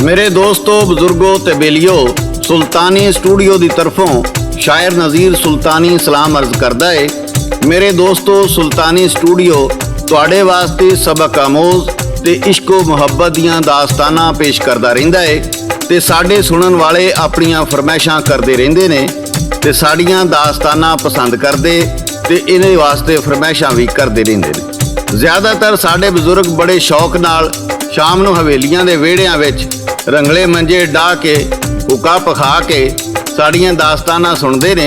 मेरे दोस्तों बुजुर्गों ते बेलियो सुल्तानी स्टूडियो की तरफों शायर नज़ीर सुल्तानी सलाम अर्ज करता है। मेरे दोस्तों सुल्तानी स्टूडियो तुहाडे वास्ते सबक आमोज ते इश्को मुहब्बत दीआं दास्ताना पेश करता रहिंदा है ते साडे सुनन वाले अपनियां फरमाइशां करते रहिंदे ने ते साड़ियां दास्ताना पसंद करते ते इहदे वास्ते फरमाइशां भी करते रहिंदे ने। ज़्यादातर साडे बुजुर्ग बड़े शौक नाल शाम नूं हवेलियां दे विहड़ियां विच रंगले मंजे डाह के हुक्का पखा के साड़ियां दास्ताना सुनते ने।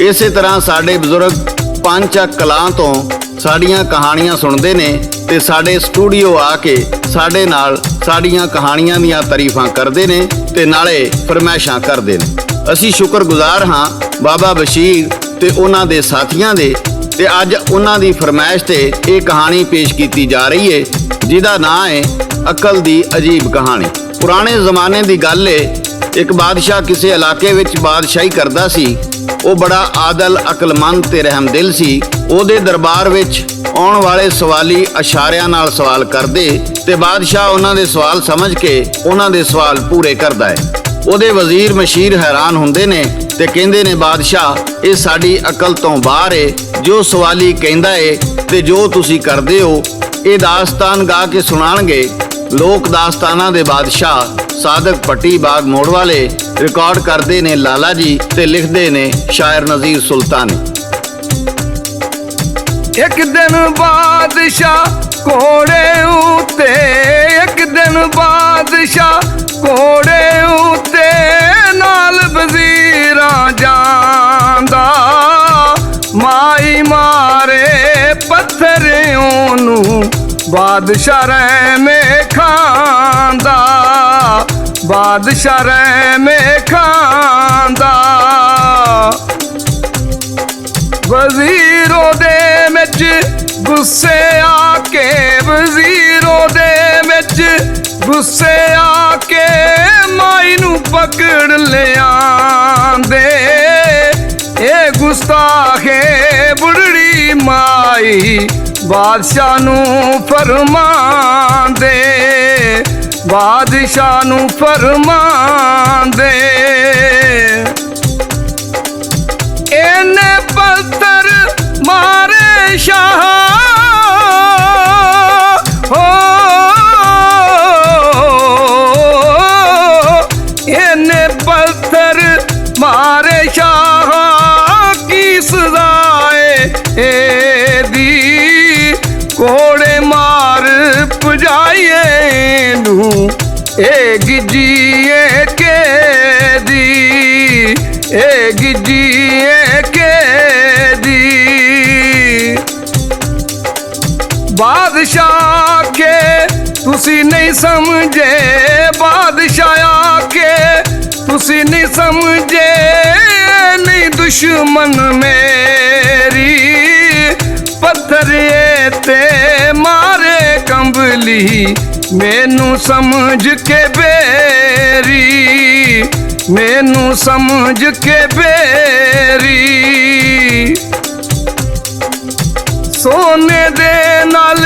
इस तरह साडे बुजुर्ग पंचक कलां तो साड़ियां कहानियां सुनते ने ते साडे स्टूडियो आके साडे नाल साड़ियां कहानियां दीआं तारीफां करते ने ते नाले फरमाइशां करते ने। असी शुक्रगुजार हाँ बाबा बशीर ते उन्हां दे साथियां दे ते अज उन्हां दी फरमाइश ते ये कहानी पेश की जा रही है जिहदा नाम है अकल दी अजीब कहानी। पुराने जमाने की गल है, एक बादशाह किसी इलाके विच बादशाही करदा सी। वो बड़ा आदल अकलमंद ते रहमदिल सी। उहदे दरबार विच आउण वाले सवाली इशारियां नाल सवाल करदे ते बादशाह उन्हां दे सवाल समझ के उन्हां दे सवाल पूरे करदा है। उहदे वजीर मशीर हैरान हुंदे ने ते कहंदे ने बादशाह ये साडी अकल तो बाहर है। जो सवाली कहंदा है ते जो तुसी करदे हो ये दास्तान गा के सुनाणगे। लोक दास्ताना दे बादशाह सादक पट्टी बाग मोड़ वाले रिकॉर्ड करते ने लाला जी ते लिखते ने शायर नज़ीर सुल्तानी। एक दिन बादशाह घोड़े उते, एक दिन बादशाह घोड़े उते नाल वजीरा जांदा। माई मारे पत्थर ओनू बादशाह में खांदा, बादशाह में खांदा। वजीरों दे विच गुस्से आके, वजीरों दे विच गुस्से आके माई नू पकड़ लियांदे। ए गुस्ताखे बुढ़ड़ी माई बादशाह नू फरमांदे, बादशाह नू फरमांदे। इन्ने पत्थर मारे शाह हो, इन्ने पत्थर मारे शाह की सजाए ए दी। घोड़े मार पजाइए नू ए गिजिए के दी, ए गिजिए के दी। बादशाह के तुसी नहीं समझे, बादशाह के तुसी नहीं समझे नहीं दुश्मन मेरी। पत्थर ते मारे कंबली मैनू समझ के बेरी, मैनू समझ के बेरी। सोने दे नाल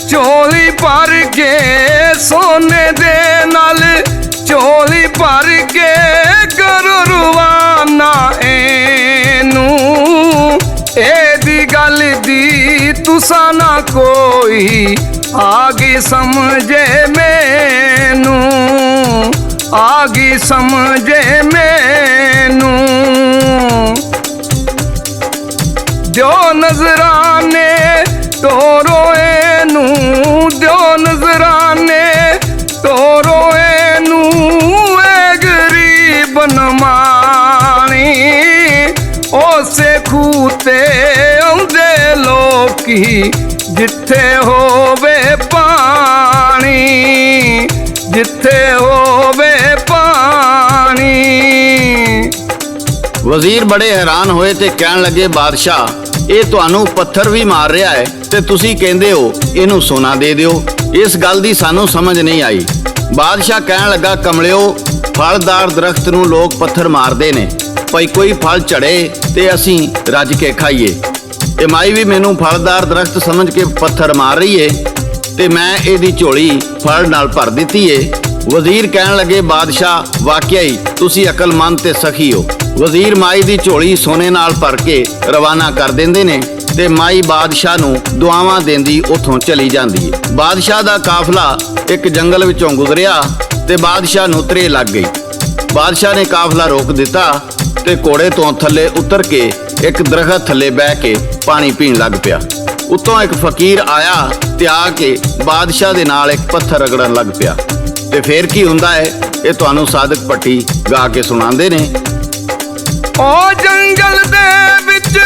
चोली भर के, सोने दे नाल चोली भर के करो रवाना एनू। एदी गल दी तुसा ना कोई आगे समझे मैनू, आगे समझे मैनू। जो नजराने तोरो एनू, जो नजराने तोरो एनू ए गरीब नमानी। ओसे खूते आउंदे लोकी जिथे होवे पानी, जिथे होवे पानी। वजीर बड़े हैरान होए ते कहन लगे बादशाह ये तुहानू पत्थर भी मार रहा है ते तुसी कहंदे हो इनू सोना दे दियो। इस गल दी सानू समझ नहीं आई। बादशाह कहन लगा कमलियो फलदार दरख्त नू लोग पत्थर मारदे ने, भाई कोई फल झड़े ते असी रज के खाइए। ये माई भी मैनू फलदार दरख्त समझ के पत्थर मार रही है ते मैं इहदी झोली फल नाल भर दित्ती है ਵਜ਼ੀਰ ਕਹਿਣ ਲੱਗੇ, ਬਾਦਸ਼ਾਹ ਵਾਕਿਆ ਹੀ ਤੁਸੀਂ ਅਕਲਮੰਦ ਤੇ ਸਖੀ ਹੋ। ਵਜ਼ੀਰ ਮਾਈ ਦੀ ਝੋਲੀ ਸੋਨੇ ਨਾਲ ਭਰ ਕੇ ਰਵਾਨਾ ਕਰ ਦਿੰਦੇ ਨੇ ਤੇ ਮਾਈ ਬਾਦਸ਼ਾਹ ਨੂੰ ਦੁਆਵਾਂ ਦਿੰਦੀ ਉੱਥੋਂ ਚਲੀ ਜਾਂਦੀ ਹੈ। ਬਾਦਸ਼ਾਹ ਦਾ ਕਾਫਲਾ ਇੱਕ ਜੰਗਲ ਵਿੱਚੋਂ ਗੁਜ਼ਰਿਆ ਤੇ ਬਾਦਸ਼ਾਹ ਨੂੰ ਤ੍ਰੇਹ ਲੱਗ ਗਈ। ਬਾਦਸ਼ਾਹ ਨੇ ਕਾਫਲਾ ਰੋਕ ਦਿੱਤਾ ਤੇ ਘੋੜੇ ਤੋਂ ਥੱਲੇ ਉਤਰ ਕੇ ਇੱਕ ਦਰਖਤ ਥੱਲੇ ਬਹਿ ਕੇ ਪਾਣੀ ਪੀਣ ਲੱਗ ਪਿਆ। ਉੱਤੋਂ ਇੱਕ ਫਕੀਰ ਆਇਆ ਤੇ ਆ ਕੇ ਬਾਦਸ਼ਾਹ ਦੇ ਨਾਲ ਇੱਕ ਪੱਥਰ ਰਗੜਨ ਲੱਗ ਪਿਆ। ਤੇ ਫੇਰ ਕੀ ਹੁੰਦਾ ਹੈ ਇਹ ਤੁਹਾਨੂੰ ਸਾਦਕ ਭੱਟੀ ਗਾ ਕੇ ਸੁਣਾਉਂਦੇ ਨੇ। ਉਹ ਜੰਗਲ ਦੇ ਵਿੱਚ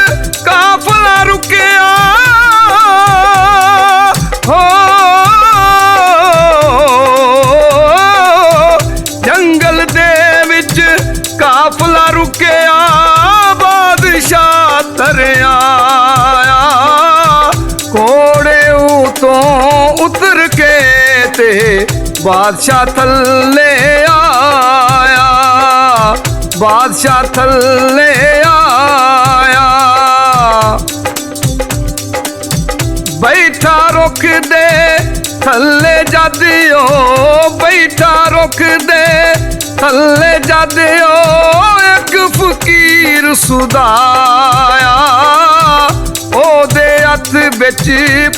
ਕਾਫਲਾ ਰੁਕਿਆ, ਹੋ ਜੰਗਲ ਦੇ ਵਿੱਚ ਕਾਫਲਾ ਰੁਕਿਆ, ਬਾਦਸ਼ਾਹ ਤਰਿਆ ਘੋੜੇ ਉਤੋਂ ਉਤਰ ਕੇ ਤੇ ਬਾਦਸ਼ਾਹ ਥੱਲੇ ਆਇਆ, ਬਾਦਸ਼ਾਹ ਥੱਲੇ ਆਇਆ। ਬੈਠਾ ਰੁੱਖ ਦੇ ਥੱਲੇ ਜਦ ਉਹ ਬੈਠਾ ਰੁੱਖ ਦੇ ਥੱਲੇ ਜਦ ਉਹ ਇੱਕ ਫਕੀਰ ਸੁਦਾਇਆ, ਉਹਦੇ ਹੱਥ ਵਿੱਚ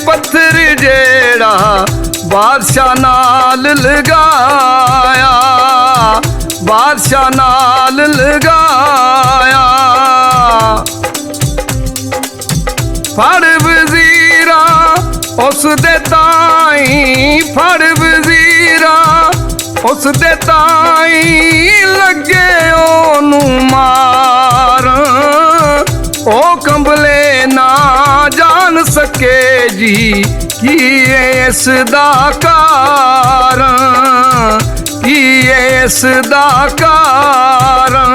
ਪੱਥਰ ਜਿਹੜਾ ਬਾਦਸ਼ਾਹ ਨਾਲ ਲਗਾਇਆ, ਬਾਦਸ਼ਾਹ ਨਾਲ ਲਗਾਇਆ। ਫੜ ਵਜ਼ੀਰਾ ਉਸ ਦੇ ਤਾਈ, ਫੜ ਵਜ਼ੀਰਾ ਉਸ ਦੇ ਤਾਈ, ਲੱਗੇ ਉਹਨੂੰ ਮਾਰ, ਉਹ ਕੰਬਲੇ ਨਾ ਜਾਣ ਸਕੇ ਜੀ ਕੀ ਇਸ ਦਾ ਕਾਰਨ, ਕੀ ਇਸ ਦਾ ਕਾਰਨ।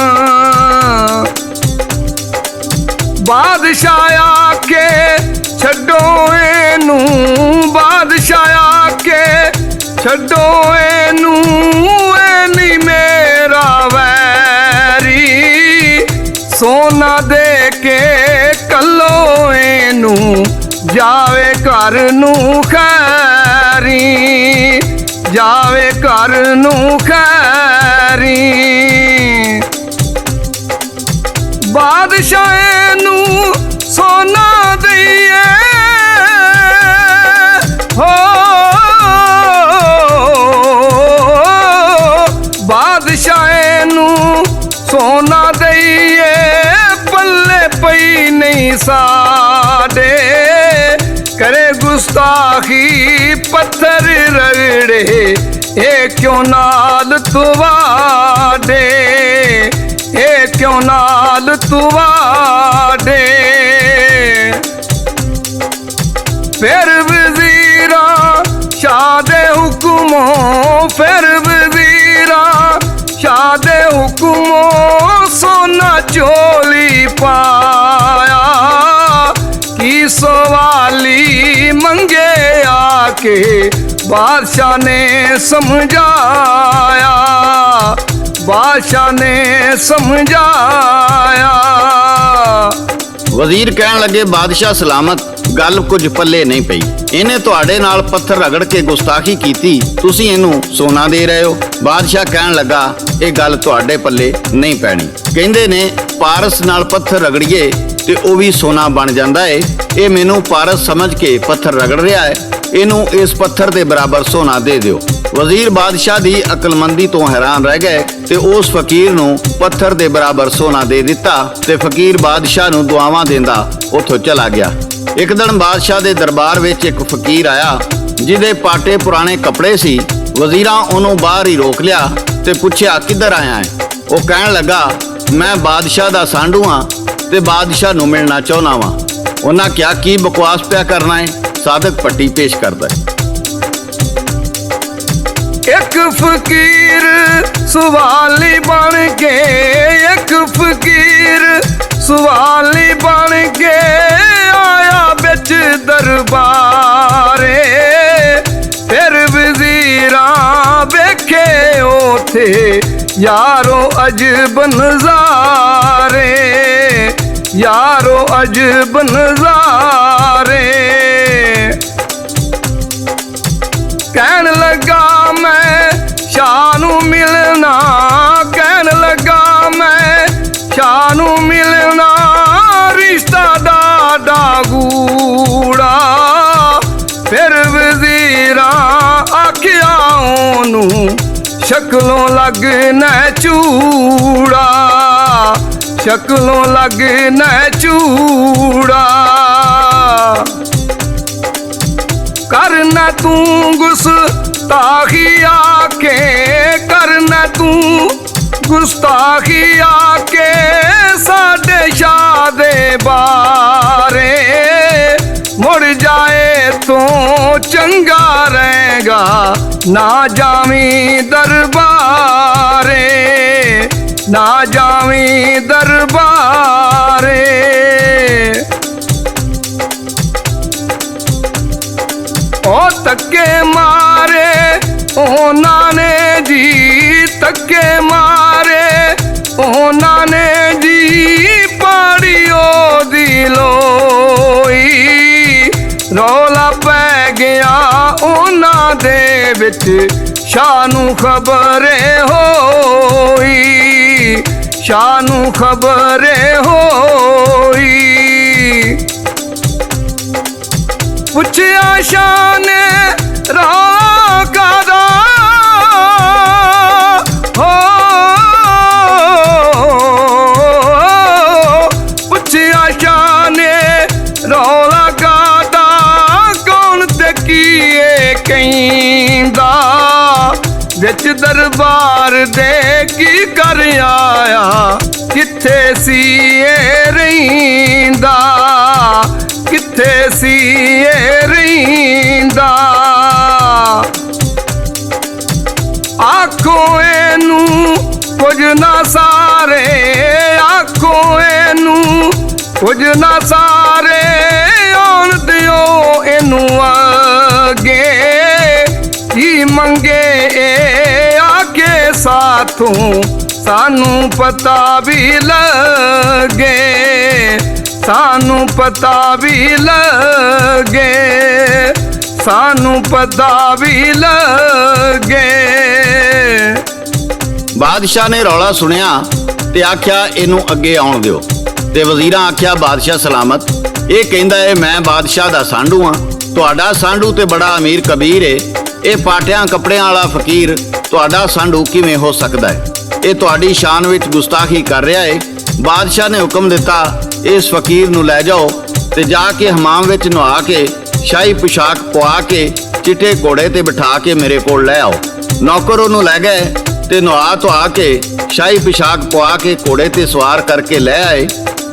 ਬਾਦਸ਼ਾਹ ਆ ਕੇ ਛੱਡੋ ਇਹਨੂੰ, ਬਾਦਸ਼ਾਹ ਆ ਕੇ ਛੱਡੋ ਇਹਨੂੰ, ਇਹ ਨੀ ਮੇਰਾ ਵੈਰੀ, ਸੋਨਾ ਦੇ ਕੇ ਕੱਲੋ ਇਹਨੂੰ, ਜਾਵੇ ਘਰ ਨੂੰ ਖੈਰੀ, ਜਾਵੇ ਘਰ ਨੂੰ ਖੈਰੀ। ਬਾਦਸ਼ਾਹ ਨੂੰ ਸੋਨਾ ਦਈਏ, ਹੋ ਬਾਦਸ਼ਾਹ ਨੂੰ ਸੋਨਾ ਦਈਏ, ਪੱਲੇ ਪਈ ਨਹੀਂ ਸਾਡੇ, करे गुस्ताखी पत्थर रगड़े, ये क्यों नाल तुवाडे, ये क्यों नाल तुवाडे। फिर वजीरा शाह दे हुक्मों, फिर वजीरा शाह दे हुक्मों, सोना चोली पाया, की सवाली मंगे आके बादशाह ने समझाया, बादशाह ने समझाया। ਵਜ਼ੀਰ ਕਹਿਣ ਲੱਗੇ, ਬਾਦਸ਼ਾਹ ਸਲਾਮਤ, ਗੱਲ ਕੁਝ ਪੱਲੇ ਨਹੀਂ ਪਈ। ਇਹਨੇ ਤੁਹਾਡੇ ਨਾਲ ਪੱਥਰ ਰਗੜ ਕੇ ਗੁਸਤਾਖੀ ਕੀਤੀ, ਤੁਸੀਂ ਇਹਨੂੰ ਸੋਨਾ ਦੇ ਰਹੇ ਹੋ। ਬਾਦਸ਼ਾਹ ਕਹਿਣ ਲੱਗਾ, ਇਹ ਗੱਲ ਤੁਹਾਡੇ ਪੱਲੇ ਨਹੀਂ ਪੈਣੀ। ਕਹਿੰਦੇ ਨੇ ਪਾਰਸ ਨਾਲ ਪੱਥਰ ਰਗੜੀਏ ਤੇ ਉਹ ਵੀ ਸੋਨਾ ਬਣ ਜਾਂਦਾ ਏ। ਇਹ ਮੈਨੂੰ ਪਾਰਸ ਸਮਝ ਕੇ ਪੱਥਰ ਰਗੜ ਰਿਹਾ ਹੈ, ਇਹਨੂੰ ਇਸ ਪੱਥਰ ਦੇ ਬਰਾਬਰ ਸੋਨਾ ਦੇ ਦਿਓ। ਵਜ਼ੀਰ ਬਾਦਸ਼ਾਹ ਦੀ ਅਕਲਮੰਦੀ ਤੋਂ ਹੈਰਾਨ ਰਹਿ ਗਏ ਤੇ ਉਸ ਫਕੀਰ ਨੂੰ ਪੱਥਰ ਦੇ ਬਰਾਬਰ ਸੋਨਾ ਦੇ ਦਿੱਤਾ ਤੇ ਫਕੀਰ ਬਾਦਸ਼ਾਹ ਨੂੰ ਦੁਆਵਾਂ ਦਿੰਦਾ ਉੱਥੋਂ ਚਲਾ ਗਿਆ। ਇੱਕ ਦਿਨ ਬਾਦਸ਼ਾਹ ਦੇ ਦਰਬਾਰ ਵਿੱਚ ਇੱਕ ਫਕੀਰ ਆਇਆ ਜਿਹਦੇ ਪਾਟੇ ਪੁਰਾਣੇ ਕੱਪੜੇ ਸੀ। ਵਜ਼ੀਰਾਂ ਉਹਨੂੰ ਬਾਹਰ ਹੀ ਰੋਕ ਲਿਆ ਤੇ ਪੁੱਛਿਆ, ਕਿੱਧਰ ਆਇਆ ਹੈ? ਉਹ ਕਹਿਣ ਲੱਗਾ, ਮੈਂ ਬਾਦਸ਼ਾਹ ਦਾ ਸਾਂਢੂ ਹਾਂ ਤੇ ਬਾਦਸ਼ਾਹ ਨੂੰ ਮਿਲਣਾ ਚਾਹੁੰਦਾ ਵਾਂ। ਉਹਨਾਂ ਕਿਹਾ, ਕੀ ਬਕਵਾਸ ਪਿਆ ਕਰਨਾ ਹੈ? ਸਾਦਕ ਭੱਟੀ ਪੇਸ਼ ਕਰਦਾ ਹੈ। ਇੱਕ ਫਕੀਰ ਸਵਾਲੀ ਬਣ ਕੇ, ਇੱਕ ਫਕੀਰ ਸਵਾਲੀ ਬਣ ਕੇ ਆਇਆ ਵਿੱਚ ਦਰਬਾਰੇ। ਫਿਰ ਵਜ਼ੀਰਾਂ ਵੇਖੇ ਉਥੇ ਯਾਰੋ ਅਜਬ ਨਜ਼ਾਰੇ, ਯਾਰੋ ਅਜਬ ਨਜ਼ਾਰੇ। ਕਹਿਣ ਲੱਗਾ, ਮੈਂ ਸ਼ਾਹ ਨੂੰ ਮਿਲਣਾ ਕਹਿਣ ਲੱਗਾ ਮੈਂ ਸ਼ਾਹ ਨੂੰ ਮਿਲਣਾ ਰਿਸ਼ਤਾ ਦਾ ਗੂੜਾ ਫਿਰ ਵਜ਼ੀਰਾਂ ਆਖਿਆ ਉਹਨੂੰ ਸ਼ਕਲੋਂ ਲੱਗਣਾ ਚੂੜਾ ਸ਼ਕਲੋਂ ਲੱਗਣਾ ਚੂੜਾ ਕਰਨਾ ਤੂੰ ਗੁਸਤਾਖੀ ਆਕੇ ਕਰਨਾ ਤੂੰ ਗੁਸਤਾਖੀ ਆਕੇ ਸਾਡੇ ਸ਼ਾਹ ਦੇ ਬਾਰੇ ਮੁੜ ਜਾਏ ਤੂੰ ਚੰਗਾ ਰਹੇਗਾ ਨਾ ਜਾਵੀਂ ਦਰਬਾਰੇ ਨਾ ਜਾਵੀਂ ਦਰਬਾਰੇ ਉਹ ਧੱਕੇ ਮਾਰੇ ਉਹਨਾਂ ਨੇ ਜੀ ਧੱਕੇ ਮਾਰੇ ਉਹਨਾਂ ਨੇ ਜੀ ਪਾੜੀ ਉਹਦੀ ਲੋਈ ਰੌਲਾ ਪੈ ਗਿਆ ਉਹਨਾਂ ਦੇ ਵਿੱਚ ਸ਼ਾਹ ਨੂੰ ਖਬਰੇ ਹੋਈ ਸ਼ਾਹ ਨੂੰ ਖਬਰੇ ਹੋਈ ਪੁੱਛਿਆ ਸ਼ਾਹ ਨੇ ਰੌਲਾ ਕਾਦਾ ਪੁੱਛਿਆ ਸ਼ਾਹ ਨੇ ਰੌਲਾ ਕਾਦਾ ਕੌਣ ਤੇ ਕੀਏ ਕਹਿੰਦਾ ਵਿੱਚ ਦਰਬਾਰ ਦੇ ਕੀ ਕਰ ਆਇਆ ਕਿੱਥੇ ਸੀ ਇਹ ਰਹਿੰਦਾ ਕਿੱਥੇ ਸੀ ਇਹ ਰਹਿੰਦਾ ਆਖੋ ਇਹਨੂੰ ਕੁਝ ਨਾ ਸਾਰੇ ਆਖੋ ਇਹਨੂੰ ਕੁਝ ਨਾ ਸਾਰੇ ਆਉਣ ਦਿਓ ਇਹਨੂੰ ਅੱਗੇ ਕੀ ਮੰਗੇ ਇਹ ਆਕੇ ਸਾਥੋਂ ਸਾਨੂੰ ਪਤਾ ਵੀ ਲੱਗੇ ਸਾਨੂੰ ਪਤਾ ਵੀ ਲੱਗੇ ਸਾਨੂੰ ਪਤਾ ਵੀ ਲੱਗੇ ਬਾਦਸ਼ਾਹ ਨੇ ਰੌਲਾ ਸੁਣਿਆ ਤੇ ਆਖਿਆ ਇਹਨੂੰ ਅੱਗੇ ਆਉਣ ਦਿਓ ਤੇ ਵਜ਼ੀਰਾਂ ਆਖਿਆ ਬਾਦਸ਼ਾਹ ਸਲਾਮਤ ਇਹ ਕਹਿੰਦਾ ਏ ਮੈਂ ਬਾਦਸ਼ਾਹ ਦਾ ਸਾਂਢੂ ਆ ਤੁਹਾਡਾ ਸਾਂਢੂ ਤੇ ਬੜਾ ਅਮੀਰ ਕਬੀਰ ਏ ਇਹ ਪਾਟਿਆਂ ਕੱਪੜਿਆਂ ਵਾਲਾ ਫਕੀਰ ਤੁਹਾਡਾ ਸਾਂਢੂ ਕਿਵੇਂ ਹੋ ਸਕਦਾ ਹੈ ਇਹ ਤੁਹਾਡੀ ਸ਼ਾਨ ਵਿੱਚ ਗੁਸਤਾਖੀ ਕਰ ਰਿਹਾ ਏ ਬਾਦਸ਼ਾਹ ਨੇ ਹੁਕਮ ਦਿੱਤਾ ਇਸ ਫਕੀਰ ਨੂੰ ਲੈ ਜਾਓ ਤੇ ਜਾ ਕੇ ਹਮਾਮ ਵਿੱਚ ਨਹਾ ਕੇ ਸ਼ਾਹੀ ਪੁਸ਼ਾਕ ਪਵਾ ਕੇ ਚਿੱਟੇ ਘੋੜੇ ਤੇ ਬਿਠਾ ਕੇ ਮੇਰੇ ਕੋਲ ਲੈ ਆਓ ਨੌਕਰ ਉਹਨੂੰ ਲੈ ਗਏ ਤੇ ਨਹਾ ਧੁਆ ਕੇ ਸ਼ਾਹੀ ਪੁਸ਼ਾਕ ਪਵਾ ਕੇ ਘੋੜੇ ਤੇ ਸਵਾਰ ਕਰਕੇ ਲੈ ਆਏ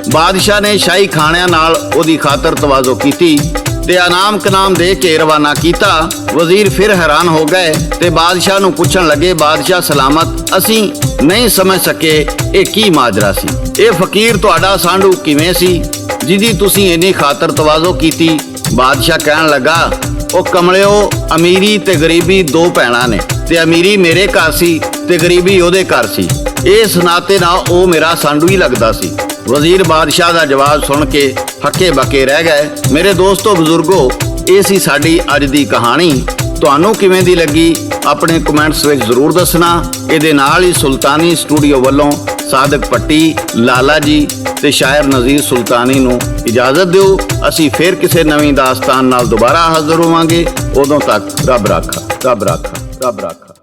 ਬਾਦਸ਼ਾਹ ਨੇ ਸ਼ਾਹੀ ਖਾਣਿਆਂ ਨਾਲ ਉਹਦੀ ਖਾਤਰ ਤਵਾਜ਼ੋ ਕੀਤੀ ਤੇ ਇਨਾਮ ਕਨਾਮ ਦੇ ਕੇ ਰਵਾਨਾ ਕੀਤਾ ਵਜ਼ੀਰ ਫਿਰ ਹੈਰਾਨ ਹੋ ਗਏ ਤੇ ਬਾਦਸ਼ਾਹ ਨੂੰ ਪੁੱਛਣ ਲੱਗੇ ਬਾਦਸ਼ਾਹ ਸਲਾਮਤ ਅਸੀਂ ਨਹੀਂ ਸਮਝ ਸਕੇ ਇਹ ਕੀ ਮਾਜਰਾ ਸੀ ਇਹ ਫਕੀਰ ਤੁਹਾਡਾ ਸਾਂਢੂ ਕਿਵੇਂ ਸੀ ਜਿਹਦੀ ਤੁਸੀਂ ਇੰਨੀ ਖਾਤਰ ਤਵਾਜ਼ੋ ਕੀਤੀ ਬਾਦਸ਼ਾਹ ਕਹਿਣ ਲੱਗਾ ਉਹ ਕਮਲਿਓ ਅਮੀਰੀ ਤੇ ਗਰੀਬੀ ਦੋ ਭੈਣਾਂ ਨੇ ਤੇ ਅਮੀਰੀ ਮੇਰੇ ਘਰ ਸੀ ਤੇ ਗਰੀਬੀ ਉਹਦੇ ਘਰ ਸੀ ਇਸ ਨਾਤੇ ਨਾਲ ਉਹ ਮੇਰਾ ਸਾਂਢੂ ਹੀ ਲੱਗਦਾ ਸੀ ਵਜ਼ੀਰ ਬਾਦਸ਼ਾਹ ਦਾ ਜਵਾਬ ਸੁਣ ਕੇ ਹੱਕੇ ਬੱਕੇ ਰਹਿ ਗਏ ਮੇਰੇ ਦੋਸਤੋ ਬਜ਼ੁਰਗੋ ਇਹ ਸੀ ਸਾਡੀ ਅੱਜ ਦੀ ਕਹਾਣੀ ਤੁਹਾਨੂੰ ਕਿਵੇਂ ਦੀ ਲੱਗੀ ਆਪਣੇ ਕਮੈਂਟਸ ਵਿੱਚ ਜ਼ਰੂਰ ਦੱਸਣਾ ਇਹਦੇ ਨਾਲ ਹੀ ਸੁਲਤਾਨੀ ਸਟੂਡੀਓ ਵੱਲੋਂ ਸਾਦਕ ਪੱਟੀ ਲਾਲਾ ਜੀ ਤੇ ਸ਼ਾਇਰ ਨਜ਼ੀਰ ਸੁਲਤਾਨੀ ਨੂੰ ਇਜਾਜ਼ਤ ਦਿਓ ਅਸੀਂ ਫਿਰ ਕਿਸੇ ਨਵੀਂ ਦਾਸਤਾਨ ਨਾਲ ਦੁਬਾਰਾ ਹਾਜ਼ਰ ਹੋਵਾਂਗੇ ਉਦੋਂ ਤੱਕ ਰੱਬ ਰਾਖਾ ਰੱਬ ਰਾਖਾ ਰੱਬ ਰਾਖਾ